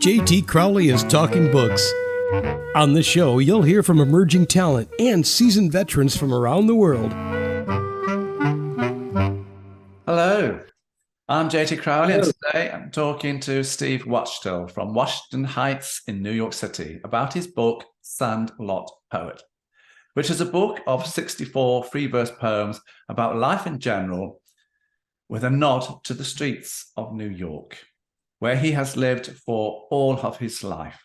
JT Crowley is Talking Books. On the show, you'll hear from emerging talent and seasoned veterans from around the world. Hello, I'm JT Crowley, and today I'm talking to Steve Wachtel from Washington Heights in New York City about his book, Sandlot Poet, which is a book of 64 free verse poems about life in general, with a nod to the streets of New York, where he has lived for all of his life.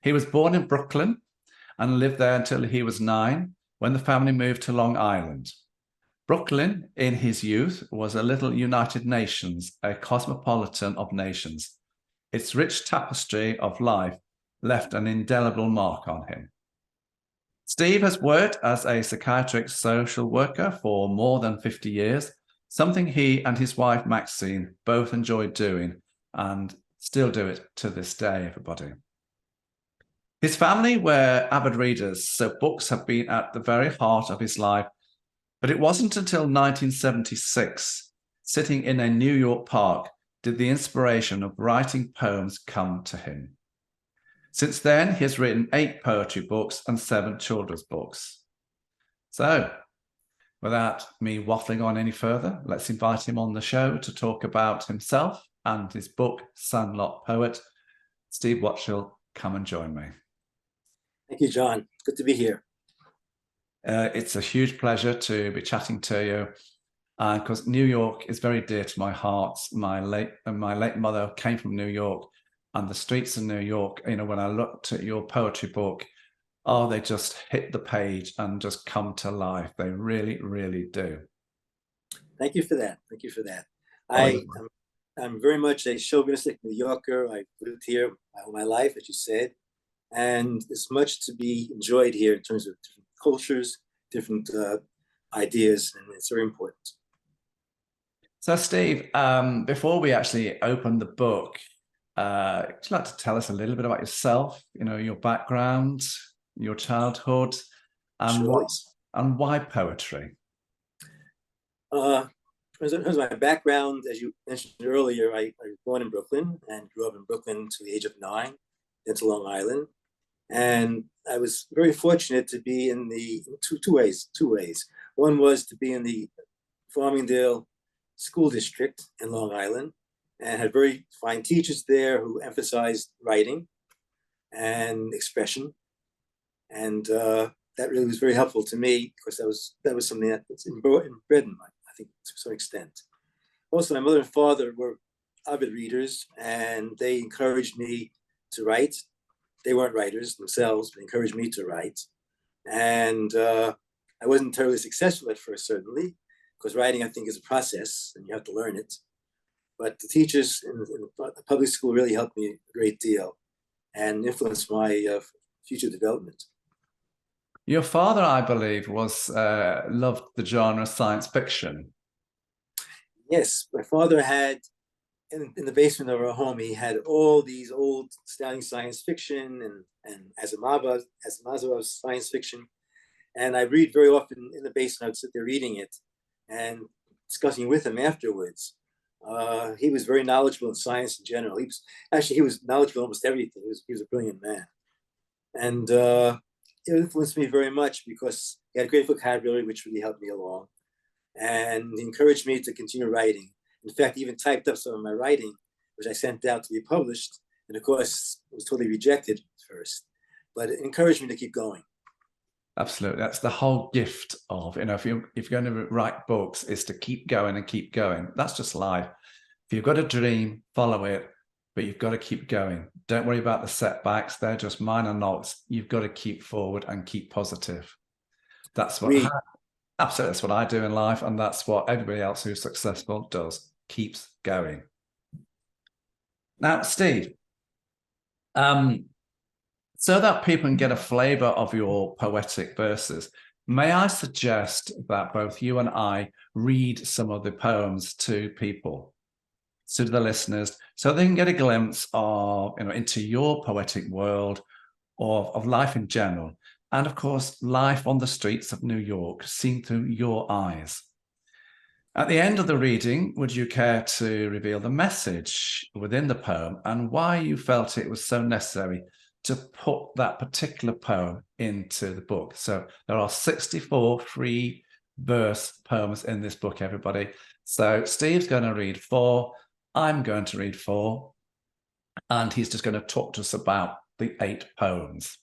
He was born in Brooklyn and lived there until he was 9, when the family moved to Long Island. Brooklyn, in his youth, was a little United Nations, a cosmopolitan of nations. Its rich tapestry of life left an indelible mark on him. Steve has worked as a psychiatric social worker for more than 50 years, something he and his wife Maxine both enjoyed doing and still do it to this day, everybody. His family were avid readers, so books have been at the very heart of his life. But it wasn't until 1976, sitting in a New York park, did the inspiration of writing poems come to him. Since then, he has written 8 poetry books and 7 children's books. So, without me waffling on any further, let's invite him on the show to talk about himself and his book, Sandlot Poet. Steve Wachtel, come and join me. Thank you, John. Good to be here. It's a huge pleasure to be chatting to you, because New York is very dear to my heart. My late mother came from New York, and the streets of New York, when I looked at your poetry book, they just hit the page and just come to life. They really, really do. Thank you for that. Thank you for that. I'm very much a chauvinistic New Yorker. I've lived here all my life, as you said, and there's much to be enjoyed here in terms of different cultures, different ideas, and it's very important. So, Steve, before we actually open the book, would you like to tell us a little bit about yourself? Your background, your childhood, and Sure. why poetry? In terms of my background, as you mentioned earlier, I was born in Brooklyn and grew up in Brooklyn to the age of 9, then to Long Island. And I was very fortunate to be in two ways. One was to be in the Farmingdale School District in Long Island, and had very fine teachers there who emphasized writing and expression. And that really was very helpful to me, because that was something that's inbred in mine, I think, to some extent. Also, my mother and father were avid readers, and they encouraged me to write. They weren't writers themselves, but encouraged me to write. And I wasn't terribly successful at first, certainly, because writing, I think, is a process and you have to learn it. But the teachers in the public school really helped me a great deal and influenced my future development. Your father, I believe, loved the genre science fiction. Yes, my father had, in the basement of our home, he had all these old astounding science fiction and Asimov's science fiction. And I read very often in the basement. I would sit there reading it and discussing with him afterwards. He was very knowledgeable in science in general. He was knowledgeable in almost everything. He was a brilliant man. And it influenced me very much, because he had a great vocabulary, which really helped me along. And he encouraged me to continue writing. In fact, he even typed up some of my writing, which I sent out to be published. And of course, it was totally rejected at first. But it encouraged me to keep going. Absolutely. That's the whole gift of, if you're going to write books, is to keep going and keep going. That's just life. If you've got a dream, follow it, but you've got to keep going. Don't worry about the setbacks. They're just minor knocks. You've got to keep forward and keep positive. Absolutely. That's what I do in life. And that's what everybody else who's successful does, keeps going. Now, Steve, so that people can get a flavor of your poetic verses, may I suggest that both you and I read some of the poems to people, to the listeners, so they can get a glimpse of, into your poetic world, of life in general, and of course, life on the streets of New York, seen through your eyes. At the end of the reading, would you care to reveal the message within the poem and why you felt it was so necessary to put that particular poem into the book? So there are 64 free verse poems in this book, everybody. So Steve's going to read 4, I'm going to read 4, and he's just going to talk to us about the 8 poems.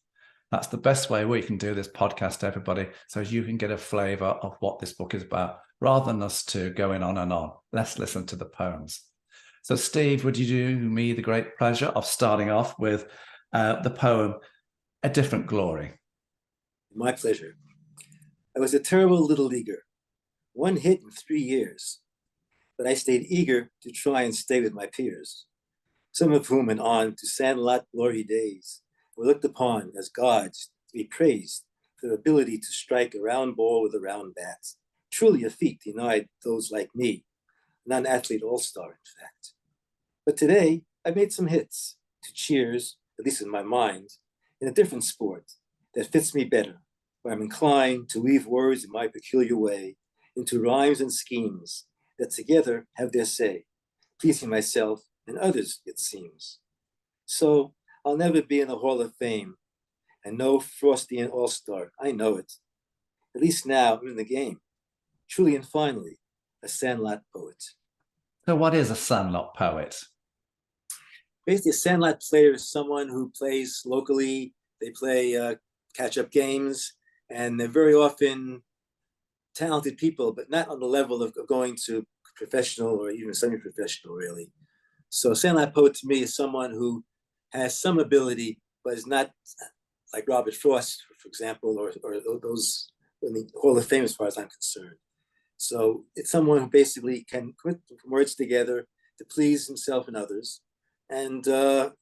That's the best way we can do this podcast, everybody, so you can get a flavour of what this book is about, rather than us two going on and on. Let's listen to the poems. So, Steve, would you do me the great pleasure of starting off with the poem, A Different Glory? My pleasure. I was a terrible little leaguer, 1 hit in 3 years, but I stayed eager to try and stay with my peers, some of whom went on to Sandlot glory days, were looked upon as gods to be praised for their ability to strike a round ball with a round bat. Truly a feat denied those like me, a non-athlete all-star, in fact. But today, I made some hits to cheers, at least in my mind, in a different sport that fits me better, where I'm inclined to weave words in my peculiar way into rhymes and schemes that together have their say, pleasing myself and others, it seems. So I'll never be in the Hall of Fame, and no Frostian all-star, I know it. At least now I'm in the game, truly and finally, a Sandlot poet. So what is a Sandlot poet? Basically, a Sandlot player is someone who plays locally. They play catch-up games, and they're very often talented people, but not on the level of going to professional or even semi-professional, really. So a Sandlot poet to me is someone who has some ability, but is not like Robert Frost, for example, or those in the Hall of Fame as far as I'm concerned. So it's someone who basically can put words together to please himself and others. And well,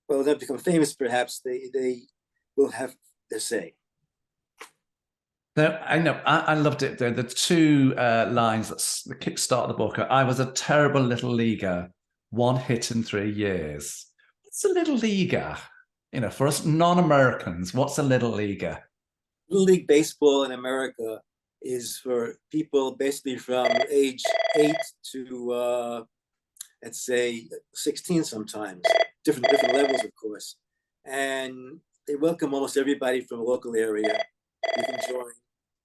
they'll become famous, perhaps. They will have their say. Now, I know, I loved it. The 2 lines that kickstart the book are, I was a terrible little leaguer, 1 hit in 3 years. What's a little leaguer? You know, for us non-Americans, what's a little leaguer? Little League Baseball in America is for people basically from age 8 to, let's say, 16 sometimes, different levels, of course. And they welcome almost everybody from a local area. You can join,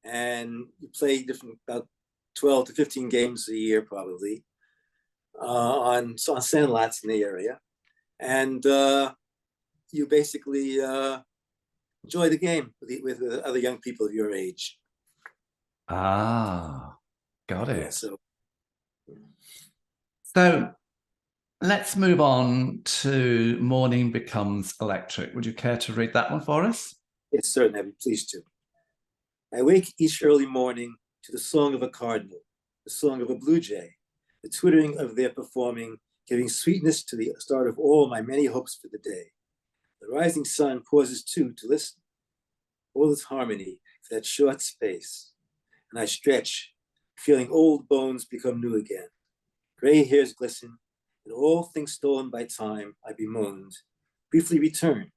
and you play about 12 to 15 games a year, probably, on sandlots in the area. And you basically enjoy the game with other young people of your age. Ah, got it. Yeah, so let's move on to Morning Becomes Electric. Would you care to read that one for us? Yes, certainly, I'd be pleased to. I wake each early morning to the song of a cardinal, the song of a blue jay, the twittering of their performing, giving sweetness to the start of all my many hopes for the day. The rising sun pauses too to listen. All its harmony for that short space. And I stretch, feeling old bones become new again. Gray hairs glisten, and all things stolen by time I bemoaned, briefly return,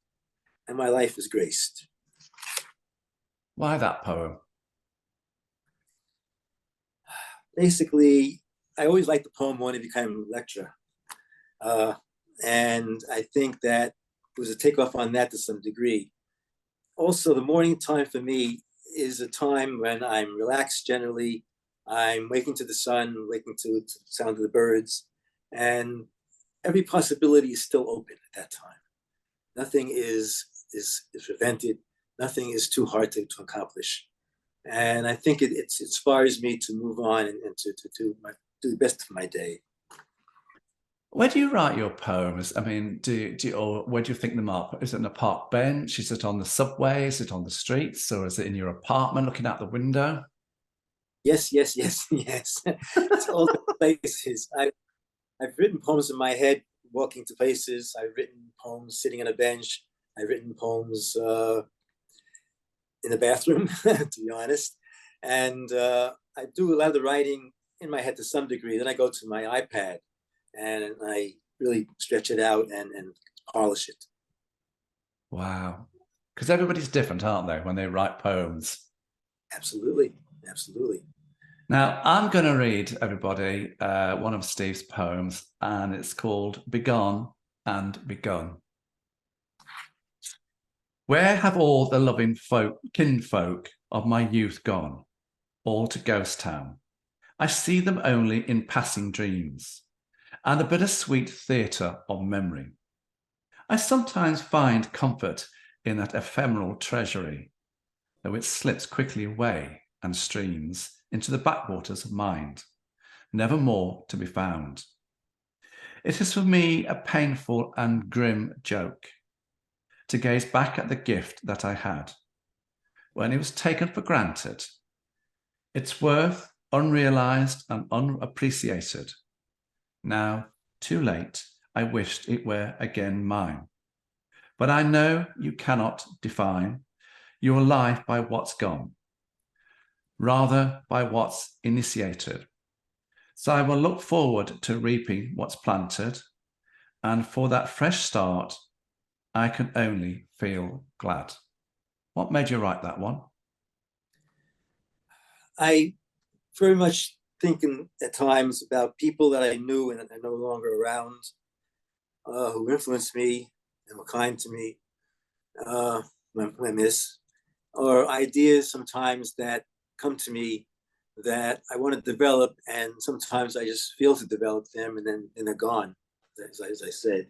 and my life is graced. Why that poem? Basically, I always liked the poem when it became lecture. And I think that was a takeoff on that to some degree. Also, the morning time for me is a time when I'm relaxed generally. I'm waking to the sun, waking to the sound of the birds, and every possibility is still open at that time. Nothing is prevented. Nothing is too hard to accomplish. And I think it inspires me to move on and to do the best of my day. Where do you write your poems? I mean, or where do you think them up? Is it on a park bench? Is it on the subway? Is it on the streets? Or is it in your apartment looking out the window? Yes. It's all the places. I've written poems in my head walking to places. I've written poems sitting on a bench. I've written poems in the bathroom, to be honest. And I do a lot of the writing in my head to some degree. Then I go to my iPad and I really stretch it out and polish it. Wow. Because everybody's different, aren't they, when they write poems? Absolutely. Now, I'm going to read, everybody, one of Steve's poems, and it's called Begone and Begun. Where have all the loving kinfolk of my youth gone? All to Ghost Town. I see them only in passing dreams, and the bittersweet theatre of memory. I sometimes find comfort in that ephemeral treasury, though it slips quickly away and streams into the backwaters of mind, never more to be found. It is for me a painful and grim joke to gaze back at the gift that I had, when it was taken for granted, its worth unrealized and unappreciated. Now, too late, I wished it were again mine. But I know you cannot define your life by what's gone, rather by what's initiated. So I will look forward to reaping what's planted, and for that fresh start, I can only feel glad. What made you write that one? I very much thinking at times about people that I knew and are no longer around, who influenced me and were kind to me, when I miss, or ideas sometimes that come to me that I want to develop, and sometimes I just fail to develop them, and then they're gone, as I said.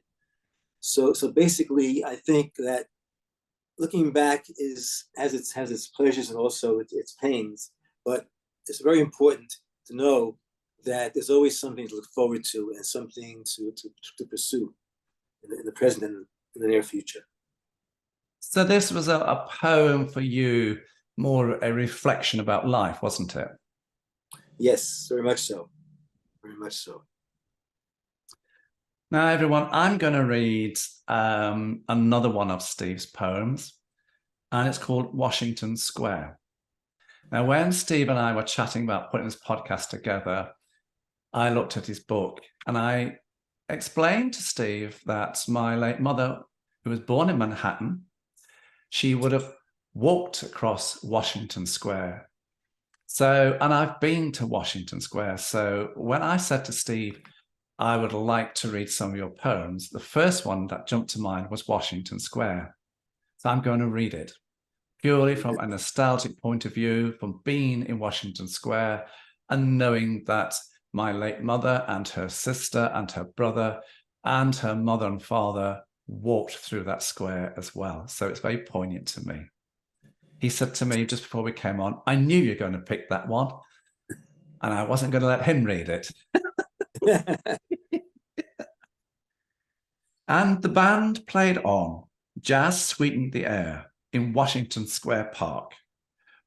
So basically, I think that looking back has its pleasures and also its pains, but it's very important to know that there's always something to look forward to and something to pursue in the present and in the near future. So this was a poem for you, more a reflection about life, wasn't it? Yes, very much so. Very much so. Now, everyone, I'm going to read another one of Steve's poems, and it's called Washington Square. Now, when Steve and I were chatting about putting this podcast together, I looked at his book and I explained to Steve that my late mother, who was born in Manhattan, she would have walked across Washington Square. So, and I've been to Washington Square. So when I said to Steve, I would like to read some of your poems, the first one that jumped to mind was Washington Square. So I'm going to read it purely from a nostalgic point of view, from being in Washington Square and knowing that my late mother and her sister and her brother and her mother and father walked through that square as well. So it's very poignant to me. He said to me just before we came on, I knew you were going to pick that one, and I wasn't going to let him read it. And the band played on. Jazz sweetened the air in Washington Square Park,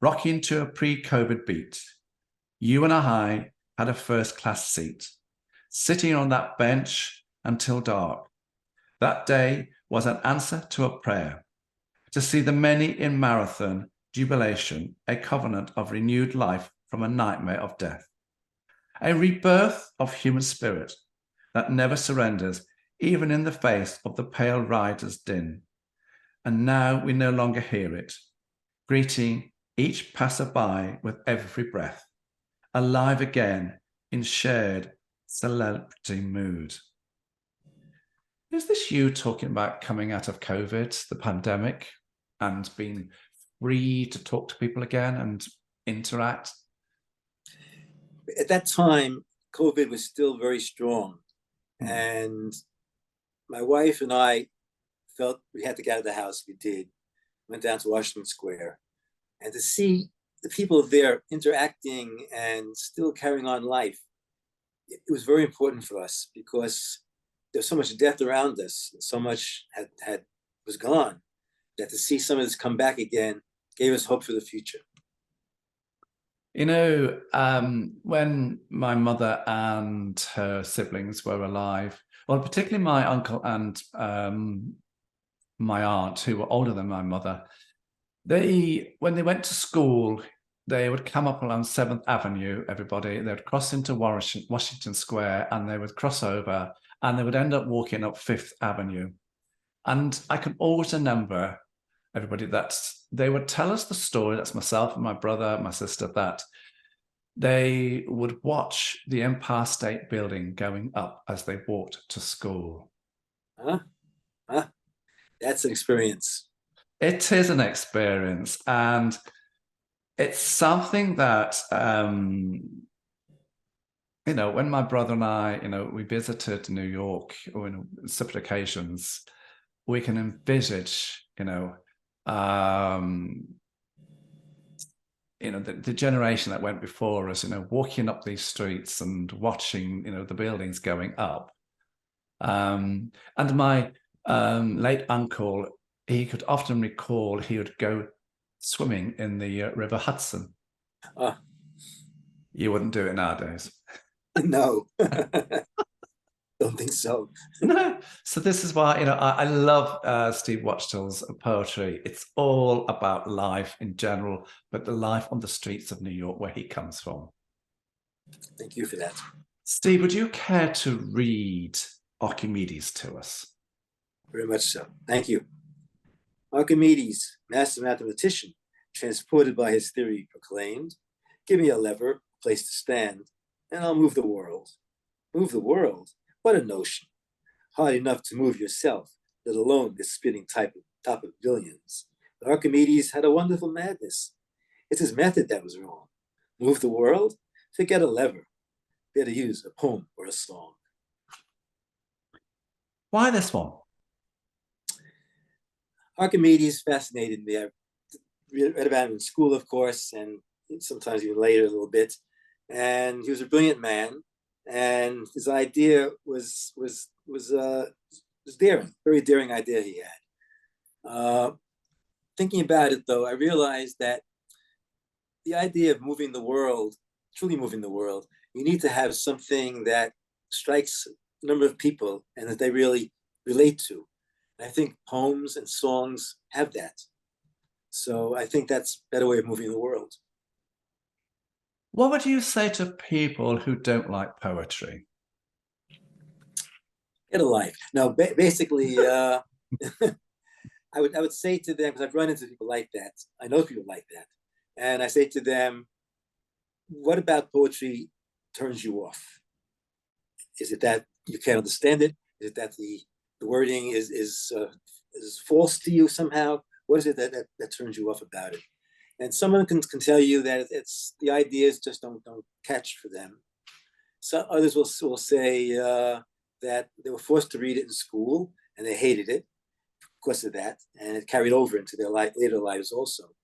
rocking to a pre-COVID beat. You and I had a first-class seat, sitting on that bench until dark. That day was an answer to a prayer, to see the many in marathon jubilation, a covenant of renewed life from a nightmare of death, a rebirth of human spirit that never surrenders, even in the face of the pale rider's din. And now we no longer hear it, greeting each passerby with every breath, alive again in shared celebrity mood. Is this you talking about coming out of COVID, the pandemic, and being free to talk to people again and interact? At that time, COVID was still very strong. And my wife and I felt we had to get out of the house. We did. Went down to Washington Square. And to see the people there interacting and still carrying on life, it was very important for us because there's so much death around us, and so much was gone, that to see some of this come back again gave us hope for the future. You know, when my mother and her siblings were alive, well, particularly my uncle and my aunt, who were older than my mother, when they went to school, they would come up along 7th Avenue, everybody, they would cross into Washington Square, and they would cross over, and they would end up walking up 5th Avenue. And I can always remember, everybody, that they would tell us the story, that's myself and my brother, my sister, that they would watch the Empire State Building going up as they walked to school. Huh? Huh? That's an experience. It is an experience, and it's something that, when my brother and I, we visited New York on separate occasions, we can envisage, the generation that went before us, walking up these streets and watching, the buildings going up. And my late uncle, he could often recall he would go swimming in the River Hudson. You wouldn't do it nowadays. No, don't think so. No. So this is why, I love Steve Wachtel's poetry. It's all about life in general, but the life on the streets of New York where he comes from. Thank you for that. Steve, would you care to read Archimedes to us? Very much so. Thank you. Archimedes, master mathematician, transported by his theory, proclaimed, "Give me a lever, a place to stand, and I'll move the world." Move the world? What a notion. Hard enough to move yourself, let alone this spinning top of billions. But Archimedes had a wonderful madness. It's his method that was wrong. Move the world? Forget a lever. Better use a poem or a song. Why this one? Archimedes fascinated me. I read about him in school, of course, and sometimes even later a little bit. And he was a brilliant man, and his idea was daring, very daring idea he had. Thinking about it, though, I realized that the idea of moving the world, truly moving the world, you need to have something that strikes a number of people and that they really relate to. And I think poems and songs have that. So I think that's a better way of moving the world. What would you say to people who don't like poetry? Get a life. No, basically, I would say to them, because I've run into people like that. I know people like that. And I say to them, what about poetry turns you off? Is it that you can't understand it? Is it that the wording is false to you somehow? What is it that turns you off about it? And someone can tell you that it's the ideas just don't catch for them. So others will say that they were forced to read it in school and they hated it because of that, and it carried over into their later lives also.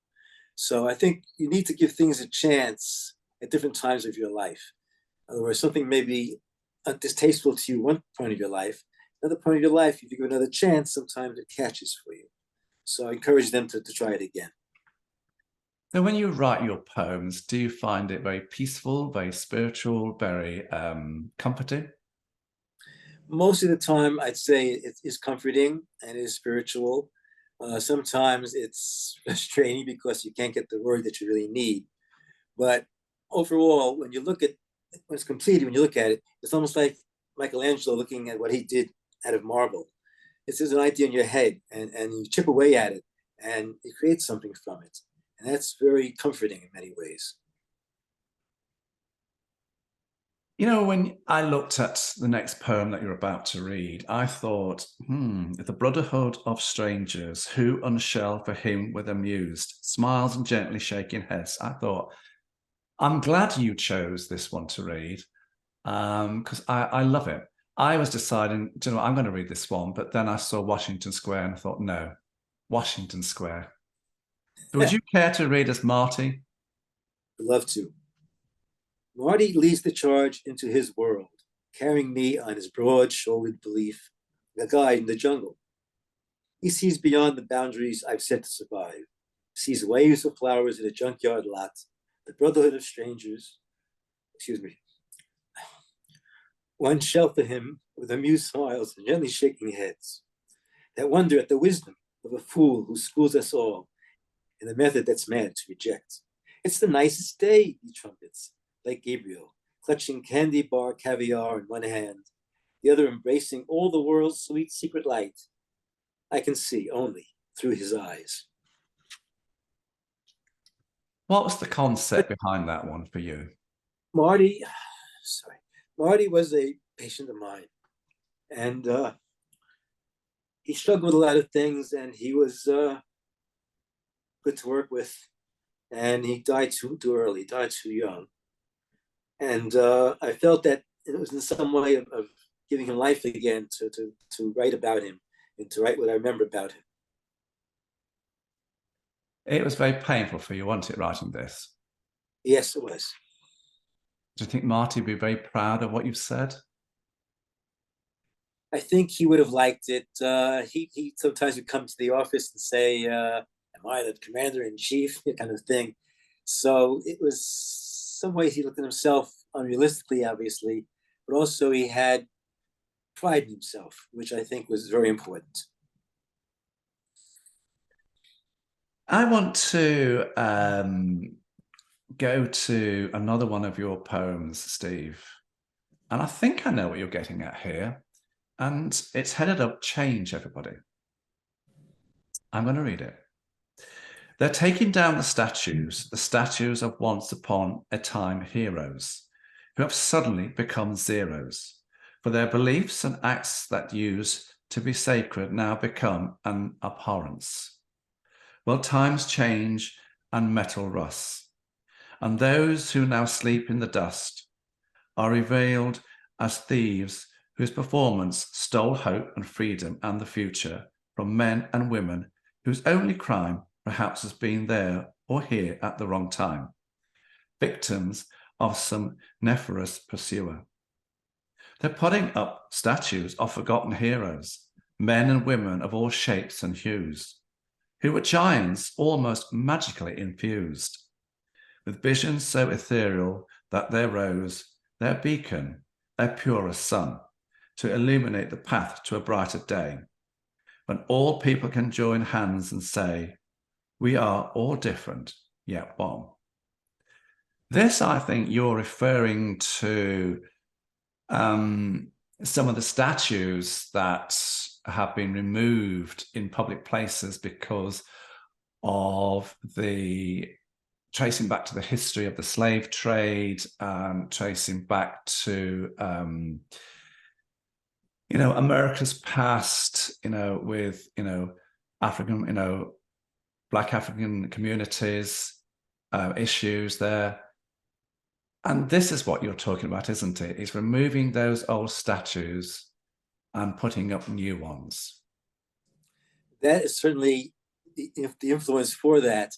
So I think you need to give things a chance at different times of your life. In other words, something may be distasteful to you one point of your life, another point of your life, if you give another chance, sometimes it catches for you. So I encourage them to try it again. So when you write your poems, do you find it very peaceful, very spiritual, very comforting? Most of the time, I'd say it is comforting and it is spiritual. Sometimes it's frustrating because you can't get the word that you really need. But overall, when it's completed, when you look at it, it's almost like Michelangelo looking at what he did out of marble. It's just an idea in your head, and you chip away at it, and you create something from it. And that's very comforting in many ways. When I looked at the next poem that you're about to read, I thought, the brotherhood of strangers who unshell for him with amused smiles and gently shaking heads. I thought, I'm glad you chose this one to read because I love it. I was deciding, I'm going to read this one, but then I saw Washington Square and I thought, no, Washington Square. Would you care to read us Marty? I'd love to. Marty leads the charge into his world, carrying me on his broad-shouldered belief, like a guide in the jungle. He sees beyond the boundaries I've set to survive, sees waves of flowers in a junkyard lot, the brotherhood of strangers, one shelter him with amused smiles and gently shaking heads, that wonder at the wisdom of a fool who schools us all in a method that's mad to reject. It's the nicest day, he trumpets, like Gabriel, clutching candy bar caviar in one hand, the other embracing all the world's sweet secret light. I can see only through his eyes. What was the concept behind that one for you? Marty, sorry, Marty was a patient of mine, and he struggled with a lot of things, and he was good to work with. And he died too early, died too young. And I felt that it was in some way of giving him life again to write about him and to write what I remember about him. It was very painful for you, wasn't it, writing this? Yes, it was. Do you think Marty would be very proud of what you've said? I think he would have liked it. He sometimes would come to the office and say, "Am I the commander in chief?" kind of thing. So it was some ways he looked at himself unrealistically, obviously, but also he had pride in himself, which I think was very important. I want to go to another one of your poems, Steve. And I think I know what you're getting at here. And it's headed up Change, everybody. I'm going to read it. They're taking down the statues of once upon a time heroes, who have suddenly become zeros, for their beliefs and acts that used to be sacred now become an abhorrence. Well, times change and metal rusts, and those who now sleep in the dust are revealed as thieves whose performance stole hope and freedom and the future from men and women whose only crime perhaps has been there or here at the wrong time, victims of some nefarious pursuer. They're putting up statues of forgotten heroes, men and women of all shapes and hues, who were giants almost magically infused, with visions so ethereal that there rose their beacon, their purest sun, to illuminate the path to a brighter day, when all people can join hands and say, we are all different, yet one. This, I think, you're referring to some of the statues that have been removed in public places because of the tracing back to the history of the slave trade, tracing back to America's past, with African, Black African communities, issues there. And this is what you're talking about, isn't it? It's removing those old statues and putting up new ones. That is certainly the influence for that.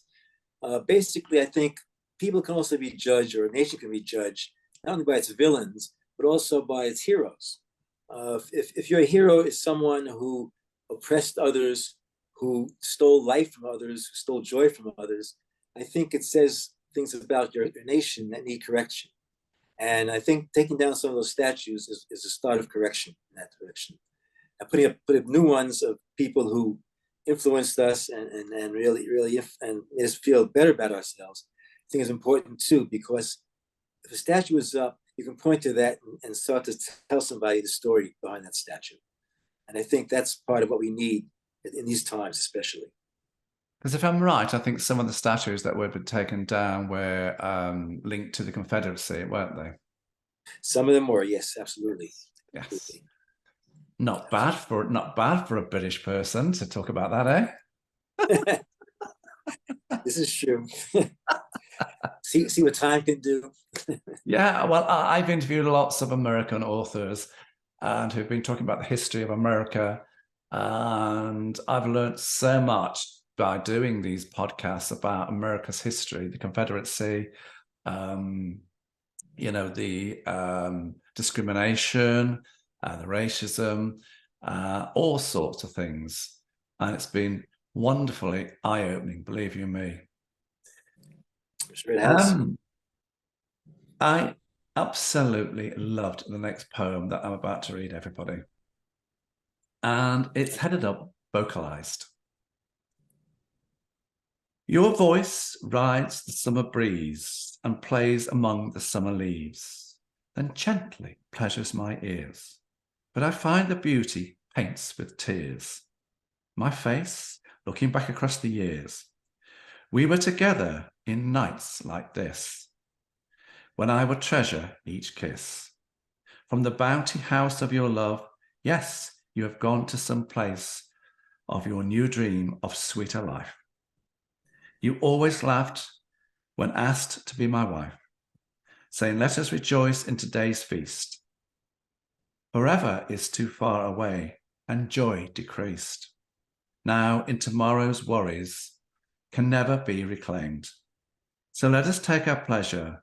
Basically, I think people can also be judged, or a nation can be judged, not only by its villains, but also by its heroes. If your hero is someone who oppressed others, who stole life from others, who stole joy from others, I think it says things about your nation that need correction. And I think taking down some of those statues is a start of correction in that direction. And putting up new ones of people who influenced us and really and made us feel better about ourselves, I think is important too, because if a statue is up, you can point to that and start to tell somebody the story behind that statue. And I think that's part of what we need in these times, especially. Because if I'm right, I think some of the statues that were taken down were linked to the Confederacy, weren't they? Some of them were, yes, absolutely. Yes. Absolutely. Not bad for a British person to talk about that, eh? This is true. see what time can do. Yeah, well, I've interviewed lots of American authors and who've been talking about the history of America, and I've learned so much by doing these podcasts about America's history, the Confederacy, the discrimination, the racism, all sorts of things. And it's been wonderfully eye-opening, believe you me. Sure it has. I absolutely loved the next poem that I'm about to read, everybody. And it's headed up vocalized. Your voice rides the summer breeze and plays among the summer leaves, then gently pleasures my ears. But I find the beauty paints with tears. My face, looking back across the years. We were together in nights like this. when I would treasure each kiss. From the bounty house of your love, yes, you have gone to some place of your new dream of sweeter life. You always laughed when asked to be my wife, saying, let us rejoice in today's feast. Forever is too far away and joy decreased. Now in tomorrow's worries can never be reclaimed. So let us take our pleasure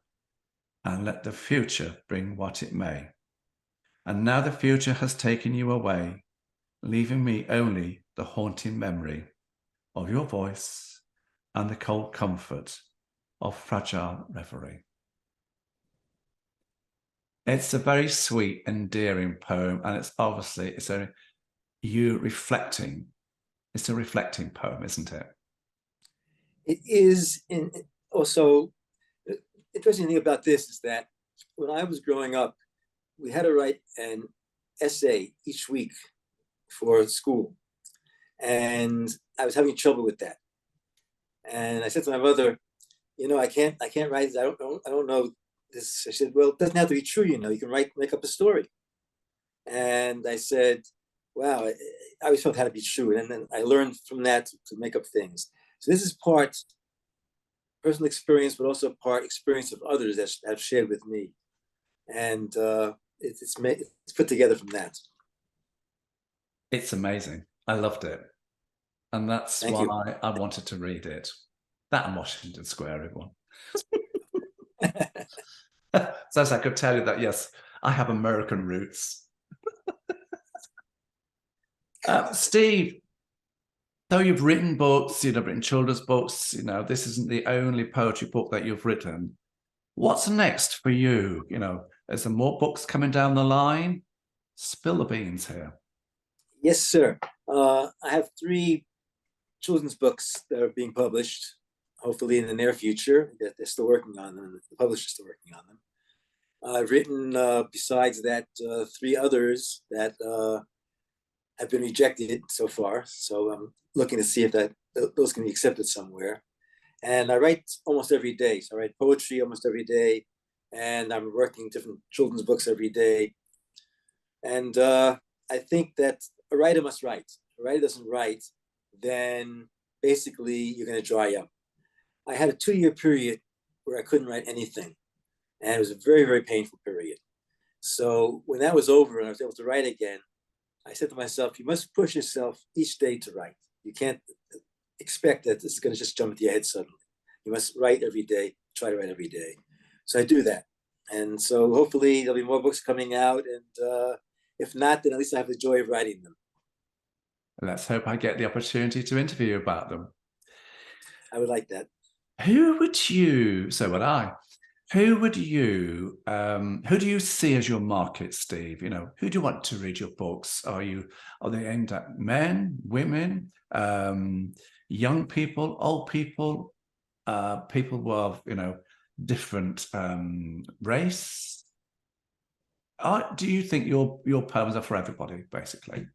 and let the future bring what it may. And now the future has taken you away, leaving me only the haunting memory of your voice and the cold comfort of fragile reverie. It's a very sweet, endearing poem, and it's obviously it's a reflecting. It's a reflecting poem, isn't it? It is. Also, the interesting thing about this is that when I was growing up, we had to write an essay each week for school, and I was having trouble with that. And I said to my mother, I can't write this. I don't know this. I said, well, it doesn't have to be true. You can make up a story. And I said, wow, I always felt it had to be true. And then I learned from that to make up things. So this is part personal experience, but also part experience of others that have shared with me. And it's put together from that. It's amazing. I loved it. And that's why I wanted to read it. That and Washington Square, everyone. So as I could tell you that, yes, I have American roots. Steve, though you've written books, you've written children's books, this isn't the only poetry book that you've written. What's next for you? Is there more books coming down the line? Spill the beans here. Yes, sir. I have 3 children's books that are being published, hopefully in the near future. They're still working on them. The publisher's still working on them. I've written, besides that, 3 others that have been rejected so far. So I'm looking to see if those can be accepted somewhere. And I write almost every day. So I write poetry almost every day, and I'm working different children's books every day. And I think that a writer must write. If a writer doesn't write, then basically you're going to dry up. I had a 2-year period where I couldn't write anything. And it was a very, very painful period. So when that was over and I was able to write again, I said to myself, you must push yourself each day to write. You can't expect that this is going to just jump into your head suddenly. You must write every day, try to write every day. So I do that. And so hopefully there'll be more books coming out. And if not, then at least I have the joy of writing them. Let's hope I get the opportunity to interview you about them. I would like that. Who would you see as your market, Steve? Who do you want to read your books? Are they aimed at men, women, young people, old people, people of, different race? Do you think your poems are for everybody, basically?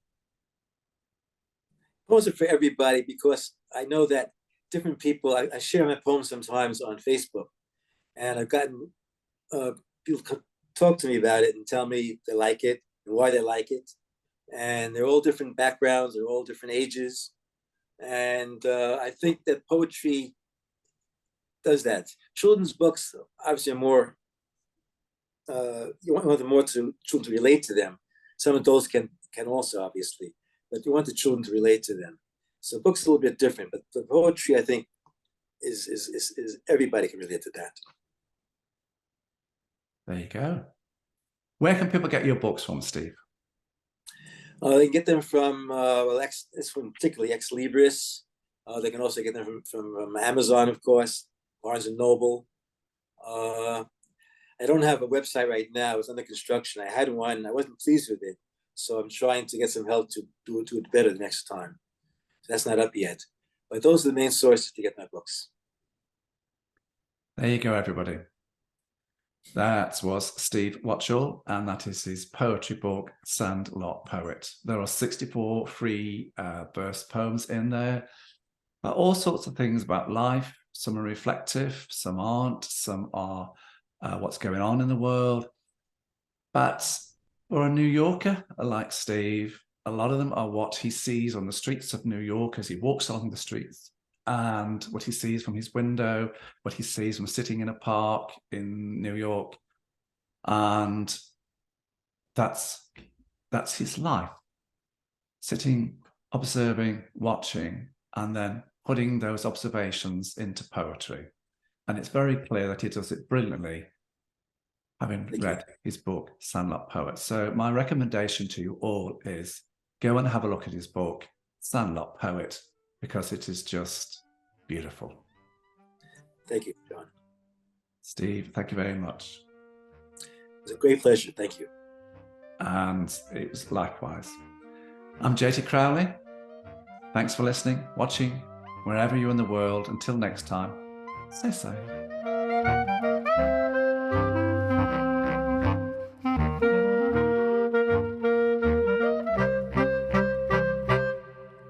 Poems are for everybody because I know that different people, I share my poems sometimes on Facebook, and I've gotten people talk to me about it and tell me they like it and why they like it. And they're all different backgrounds, they're all different ages. And I think that poetry does that. Children's books obviously are more, you want them more to children to relate to them. Some adults can also, obviously, but you want the children to relate to them. So books are a little bit different, but the poetry, I think, is everybody can relate to that. There you go. Where can people get your books from, Steve? They can get them from, it's from particularly Ex Libris. They can also get them from Amazon, of course, Barnes and Noble. I don't have a website right now. It's under construction. I had one. I wasn't pleased with it. So I'm trying to get some help to do it better next time. So that's not up yet. But those are the main sources to get my books. There you go, everybody. That was Steve Wachtel, and that is his poetry book, Sandlot Poet. There are 64 free verse poems in there. All sorts of things about life. Some are reflective, some aren't, some are what's going on in the world. But for a New Yorker like Steve, a lot of them are what he sees on the streets of New York as he walks along the streets, and what he sees from his window, what he sees from sitting in a park in New York. And that's his life. Sitting, observing, watching, and then putting those observations into poetry. And it's very clear that he does it brilliantly, having read his book, Sandlot Poet. So my recommendation to you all is go and have a look at his book, Sandlot Poet, because it is just beautiful. Thank you, John. Steve, thank you very much. It was a great pleasure. Thank you. And it was likewise. I'm JT Crowley. Thanks for listening, watching, wherever you're in the world. Until next time, stay safe.